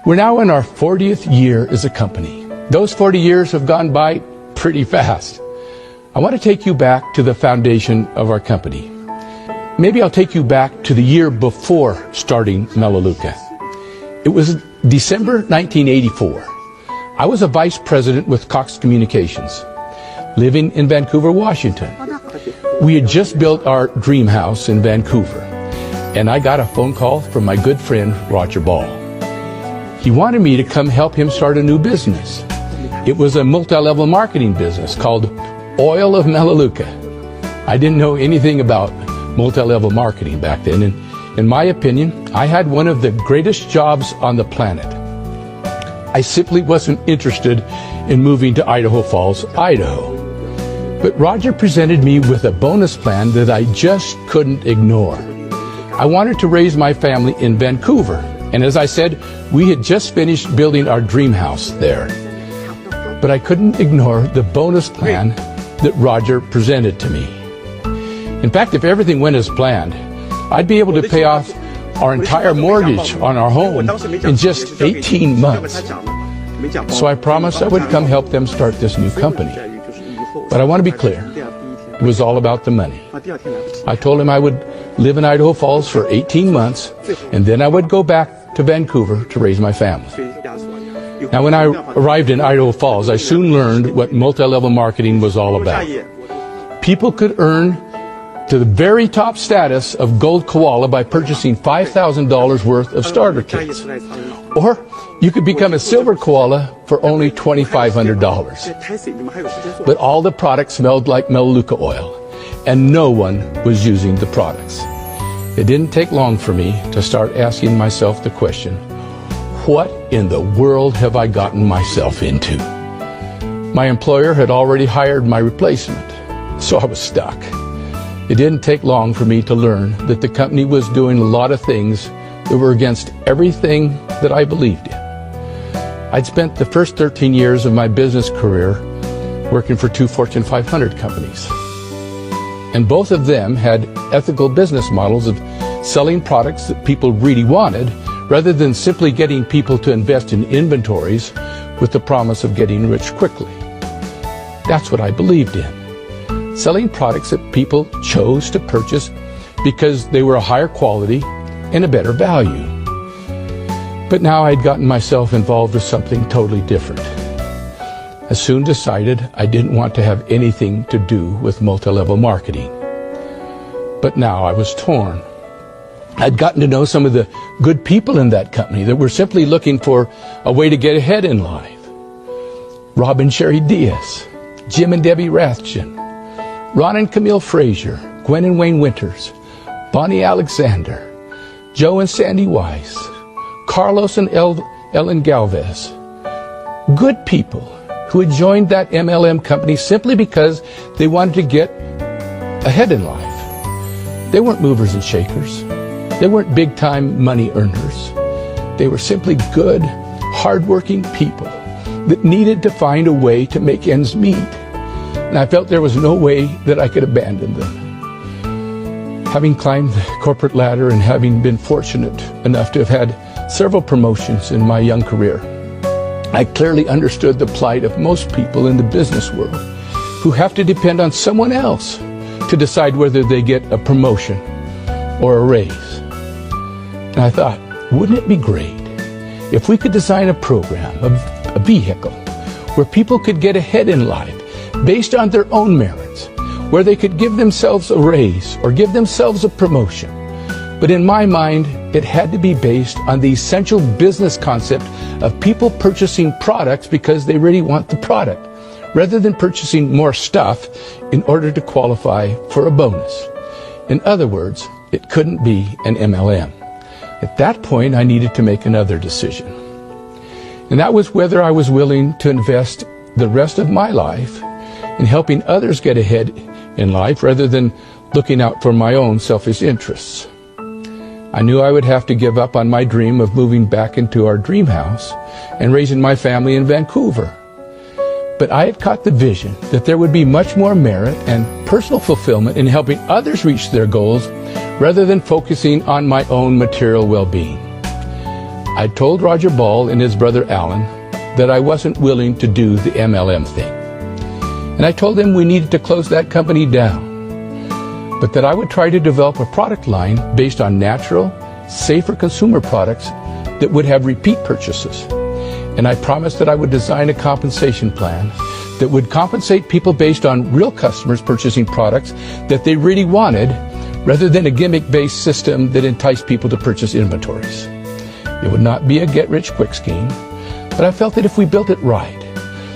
We're now in our 40th year as a company. Those 40 years have gone by pretty fast. I want to take you back to the foundation of our company. Maybe I'll take you back to the year before starting Melaleuca. It was December 1984. I was a vice president with Cox Communications, living in Vancouver, Washington. We had just built our dream house in Vancouver, and I got a phone call from my good friend, Roger Ball. He wanted me to come help him start a new business. It was a multi-level marketing business called Oil of Melaleuca. I didn't know anything about multi-level marketing back then, and in my opinion, I had one of the greatest jobs on the planet. I simply wasn't interested in moving to Idaho Falls, Idaho. But Roger presented me with a bonus plan that I just couldn't ignore. I wanted to raise my family in Vancouver, and as I said, we had just finished building our dream house there. But I couldn't ignore the bonus plan that Roger presented to me. In fact, if everything went as planned, I'd be able to pay off our entire mortgage on our home in just 18 months. So I promised I would come help them start this new company. But I want to be clear, it was all about the money. I told him I would live in Idaho Falls for 18 months, and then I would go back to Vancouver to raise my family. Now, when I arrived in Idaho Falls, I soon learned what multi-level marketing was all about. People could earn to the very top status of Gold Koala by purchasing $5,000 worth of starter kits. Or you could become a Silver Koala for only $2,500. But all the products smelled like Melaleuca oil, and no one was using the products. It didn't take long for me to start asking myself the question, what in the world have I gotten myself into? My employer had already hired my replacement, so I was stuck. It didn't take long for me to learn that the company was doing a lot of things that were against everything that I believed in. I'd spent the first 13 years of my business career working for 2 Fortune 500 companies. And both of them had ethical business models of selling products that people really wanted, rather than simply getting people to invest in inventories with the promise of getting rich quickly. That's what I believed in. Selling products that people chose to purchase because they were a higher quality and a better value. But now I'd gotten myself involved with something totally different. I soon decided I didn't want to have anything to do with multi-level marketing. But now I was torn. I'd gotten to know some of the good people in that company that were simply looking for a way to get ahead in life. Rob and Sherry Diaz, Jim and Debbie Rathjen, Ron and Camille Frazier, Gwen and Wayne Winters, Bonnie Alexander, Joe and Sandy Weiss, Carlos and Ellen Galvez. Good people who had joined that MLM company simply because they wanted to get ahead in life. They weren't movers and shakers. They weren't big-time money earners. They were simply good, hard-working people that needed to find a way to make ends meet. And I felt there was no way that I could abandon them. Having climbed the corporate ladder and having been fortunate enough to have had several promotions in my young career, I clearly understood the plight of most people in the business world who have to depend on someone else to decide whether they get a promotion or a raise. And I thought, wouldn't it be great if we could design a program, a vehicle, where people could get ahead in life based on their own merits, where they could give themselves a raise or give themselves a promotion. But in my mind, it had to be based on the essential business concept of people purchasing products because they really want the product, rather than purchasing more stuff in order to qualify for a bonus. In other words, it couldn't be an MLM. At that point, I needed to make another decision. And that was whether I was willing to invest the rest of my life in helping others get ahead in life rather than looking out for my own selfish interests. I knew I would have to give up on my dream of moving back into our dream house and raising my family in Vancouver. But I had caught the vision that there would be much more merit and personal fulfillment in helping others reach their goals rather than focusing on my own material well-being. I told Roger Ball and his brother Alan that I wasn't willing to do the MLM thing. And I told them we needed to close that company down, but that I would try to develop a product line based on natural, safer consumer products that would have repeat purchases. And I promised that I would design a compensation plan that would compensate people based on real customers purchasing products that they really wanted, rather than a gimmick-based system that enticed people to purchase inventories. It would not be a get-rich-quick scheme, but I felt that if we built it right,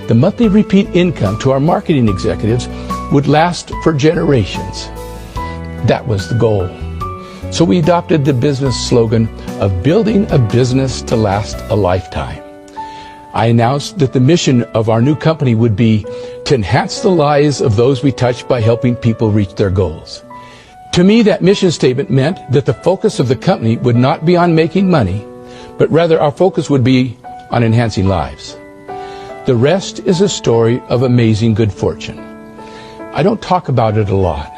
the monthly repeat income to our marketing executives would last for generations. That was the goal. So we adopted the business slogan of building a business to last a lifetime. I announced that the mission of our new company would be to enhance the lives of those we touch by helping people reach their goals. To me, that mission statement meant that the focus of the company would not be on making money, but rather our focus would be on enhancing lives. The rest is a story of amazing good fortune. I don't talk about it a lot,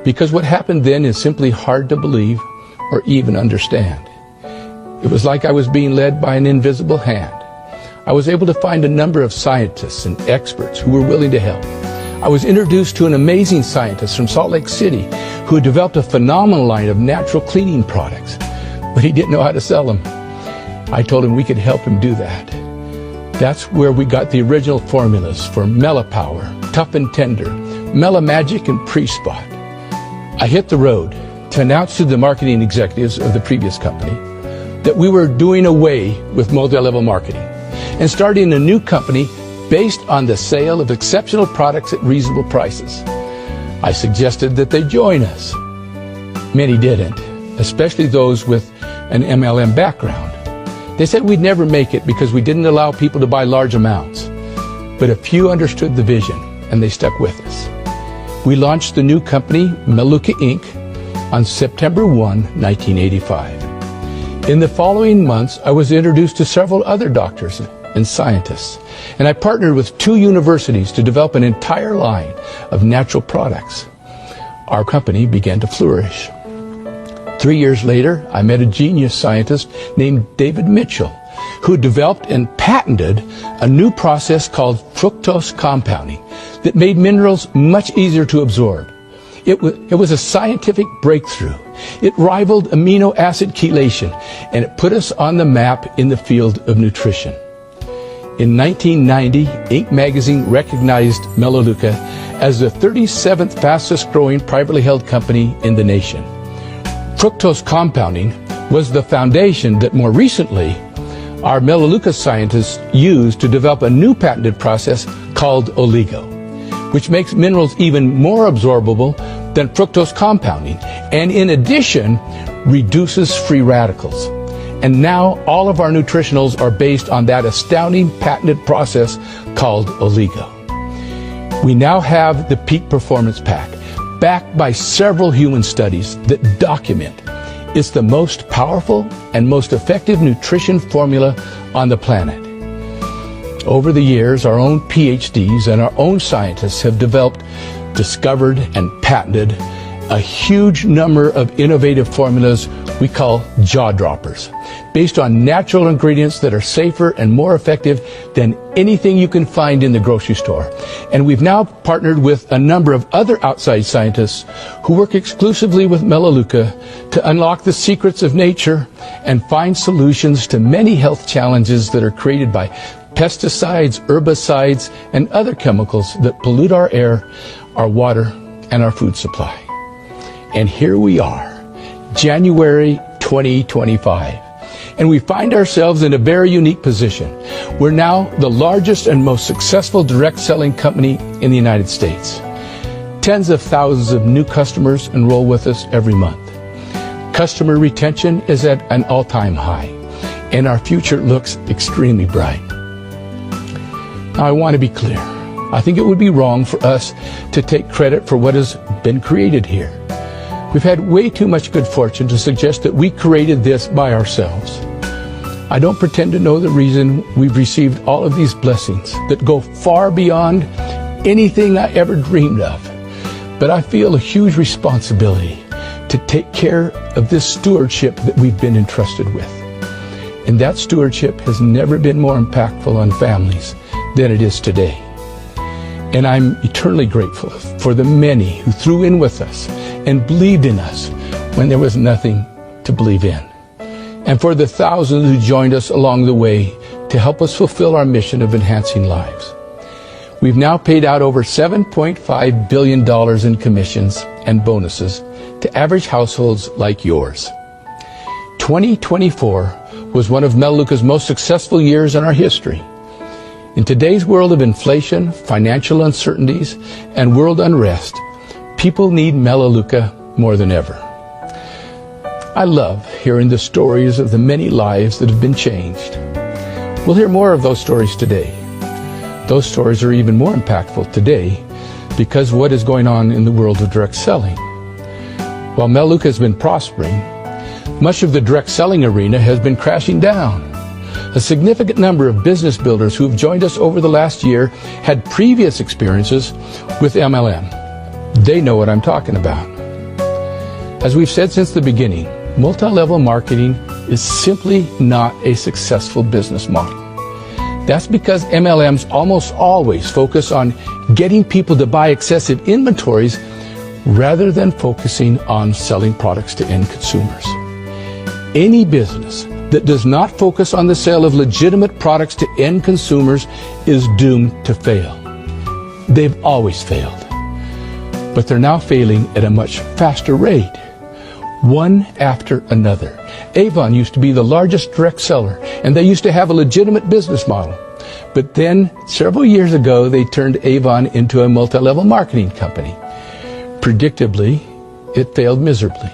because what happened then is simply hard to believe or even understand. It was like I was being led by an invisible hand. I was able to find a number of scientists and experts who were willing to help. I was introduced to an amazing scientist from Salt Lake City who had developed a phenomenal line of natural cleaning products, but he didn't know how to sell them. I told him we could help him do that. That's where we got the original formulas for Melapower, Tough and Tender, Melamagic, and Pre-Spot. I hit the road to announce to the marketing executives of the previous company that we were doing away with multi-level marketing and starting a new company based on the sale of exceptional products at reasonable prices. I suggested that they join us. Many didn't, especially those with an MLM background. They said we'd never make it because we didn't allow people to buy large amounts. But a few understood the vision, and they stuck with us. We launched the new company, Meluka Inc., on September 1, 1985. In the following months, I was introduced to several other doctors and scientists, and I partnered with 2 universities to develop an entire line of natural products. Our company began to flourish. 3 years later, I met a genius scientist named David Mitchell, who developed and patented a new process called fructose compounding that made minerals much easier to absorb. It was a scientific breakthrough. It rivaled amino acid chelation, and it put us on the map in the field of nutrition. In 1990, Inc. magazine recognized Melaleuca as the 37th fastest growing privately held company in the nation. Fructose compounding was the foundation that more recently our Melaleuca scientists used to develop a new patented process called oligo, which makes minerals even more absorbable than fructose compounding, and in addition, reduces free radicals. And now all of our nutritionals are based on that astounding patented process called oligo. We now have the Peak Performance Pack, backed by several human studies that document it's the most powerful and most effective nutrition formula on the planet. Over the years, our own PhDs and our own scientists have developed, discovered, and patented a huge number of innovative formulas we call jaw droppers, based on natural ingredients that are safer and more effective than anything you can find in the grocery store. And we've now partnered with a number of other outside scientists who work exclusively with Melaleuca to unlock the secrets of nature and find solutions to many health challenges that are created by pesticides, herbicides, and other chemicals that pollute our air, our water, and our food supply. And here we are, January 2025, and we find ourselves in a very unique position. We're now the largest and most successful direct selling company in the United States. Tens of thousands of new customers enroll with us every month. Customer retention is at an all-time high, and our future looks extremely bright. Now, I want to be clear. I think it would be wrong for us to take credit for what has been created here. We've had way too much good fortune to suggest that we created this by ourselves. I don't pretend to know the reason we've received all of these blessings that go far beyond anything I ever dreamed of. But I feel a huge responsibility to take care of this stewardship that we've been entrusted with. And that stewardship has never been more impactful on families than it is today. And I'm eternally grateful for the many who threw in with us and believed in us when there was nothing to believe in. And for the thousands who joined us along the way to help us fulfill our mission of enhancing lives. We've now paid out over $7.5 billion in commissions and bonuses to average households like yours. 2024 was one of Melaleuca's most successful years in our history. In today's world of inflation, financial uncertainties, and world unrest, people need Melaleuca more than ever. I love hearing the stories of the many lives that have been changed. We'll hear more of those stories today. Those stories are even more impactful today because of what is going on in the world of direct selling. While Melaleuca has been prospering, much of the direct selling arena has been crashing down. A significant number of business builders who have joined us over the last year had previous experiences with MLM. They know what I'm talking about. As we've said since the beginning, multi-level marketing is simply not a successful business model. That's because MLMs almost always focus on getting people to buy excessive inventories rather than focusing on selling products to end consumers. Any business that does not focus on the sale of legitimate products to end consumers is doomed to fail. They've always failed, but they're now failing at a much faster rate, one after another. Avon used to be the largest direct seller, and they used to have a legitimate business model. But then, several years ago, they turned Avon into a multi-level marketing company. Predictably, it failed miserably.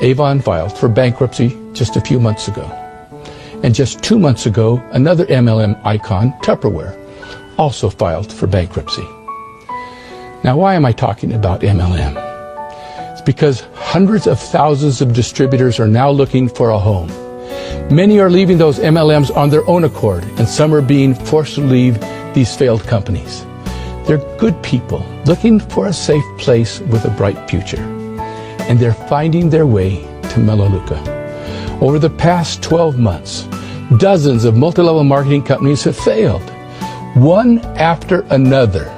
Avon filed for bankruptcy just a few months ago. And just 2 months ago, another MLM icon, Tupperware, also filed for bankruptcy. Now, why am I talking about MLM? It's because hundreds of thousands of distributors are now looking for a home. Many are leaving those MLMs on their own accord, and some are being forced to leave these failed companies. They're good people looking for a safe place with a bright future, and they're finding their way to Melaleuca. Over the past 12 months, dozens of multi-level marketing companies have failed, one after another.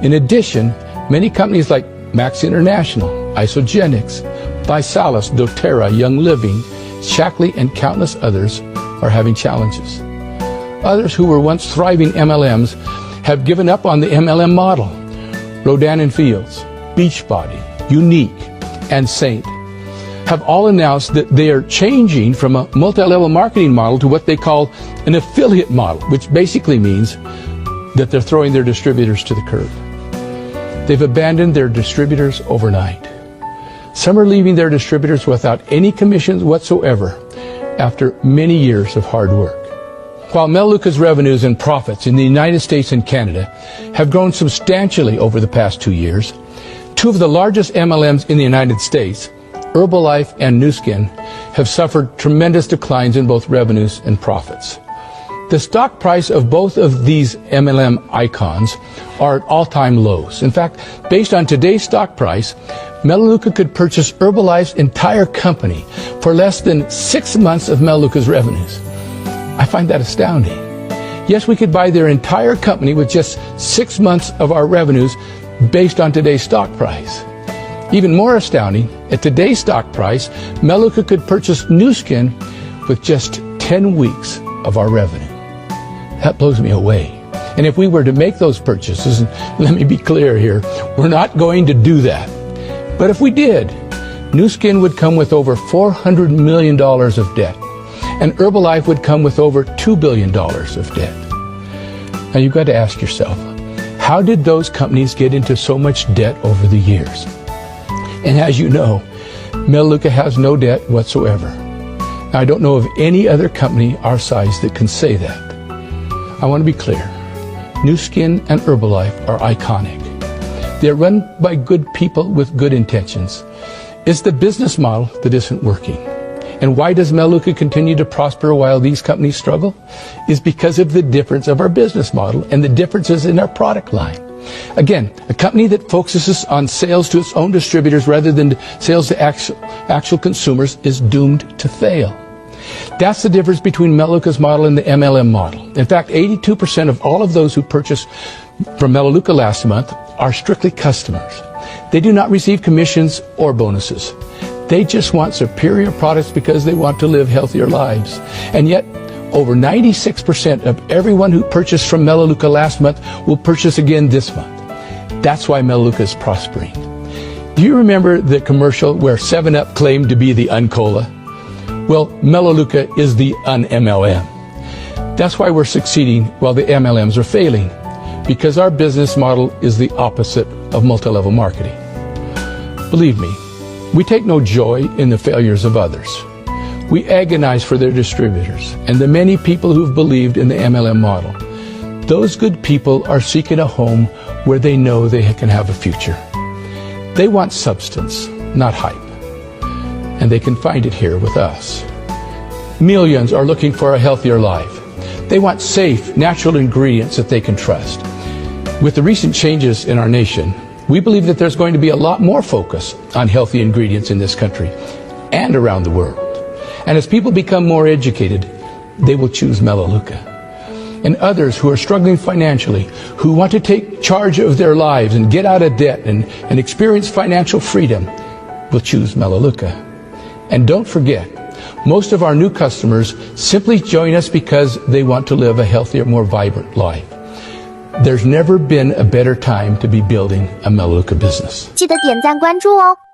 In addition, many companies like Max International, Isogenics, Visalis, doTERRA, Young Living, Shackley, and countless others are having challenges. Others who were once thriving MLMs have given up on the MLM model. Rodan and Fields, Beachbody, Unique, and Saint have all announced that they are changing from a multi-level marketing model to what they call an affiliate model, which basically means that they're throwing their distributors to the curb. They've abandoned their distributors overnight. Some are leaving their distributors without any commissions whatsoever after many years of hard work. While Melaleuca's revenues and profits in the United States and Canada have grown substantially over the past 2 years, two of the largest MLMs in the United States, Herbalife and Nu Skin, have suffered tremendous declines in both revenues and profits. The stock price of both of these MLM icons are at all-time lows. In fact, based on today's stock price, Melaleuca could purchase Herbalife's entire company for less than 6 months of Melaleuca's revenues. I find that astounding. Yes, we could buy their entire company with just 6 months of our revenues based on today's stock price. Even more astounding, at today's stock price, Melaleuca could purchase Nu Skin with just 10 weeks of our revenue. That blows me away. And if we were to make those purchases, and let me be clear here, we're not going to do that. But if we did, Nu Skin would come with over $400 million of debt, and Herbalife would come with over $2 billion of debt. Now you've got to ask yourself, how did those companies get into so much debt over the years? And as you know, Melaleuca has no debt whatsoever. Now, I don't know of any other company our size that can say that. I want to be clear. Nu Skin and Herbalife are iconic. They're run by good people with good intentions. It's the business model that isn't working. And why does Melaleuca continue to prosper while these companies struggle? Is because of the difference of our business model and the differences in our product line. Again, a company that focuses on sales to its own distributors rather than sales to actual consumers is doomed to fail. That's the difference between Melaleuca's model and the MLM model. In fact, 82% of all of those who purchased from Melaleuca last month are strictly customers. They do not receive commissions or bonuses. They just want superior products because they want to live healthier lives. And yet, over 96% of everyone who purchased from Melaleuca last month will purchase again this month. That's why Melaleuca is prospering. Do you remember the commercial where 7-Up claimed to be the Uncola? Well, Melaleuca is the un-MLM. That's why we're succeeding while the MLMs are failing, because our business model is the opposite of multi-level marketing. Believe me, we take no joy in the failures of others. We agonize for their distributors and the many people who've believed in the MLM model. Those good people are seeking a home where they know they can have a future. They want substance, not hype. And they can find it here with us. Millions are looking for a healthier life. They want safe, natural ingredients that they can trust. With the recent changes in our nation, we believe that there's going to be a lot more focus on healthy ingredients in this country and around the world. And as people become more educated, they will choose Melaleuca. And others who are struggling financially, who want to take charge of their lives and get out of debt and experience financial freedom, will choose Melaleuca. And don't forget, most of our new customers simply join us because they want to live a healthier, more vibrant life. There's never been a better time to be building a Melaleuca business. 记得点赞关注哦。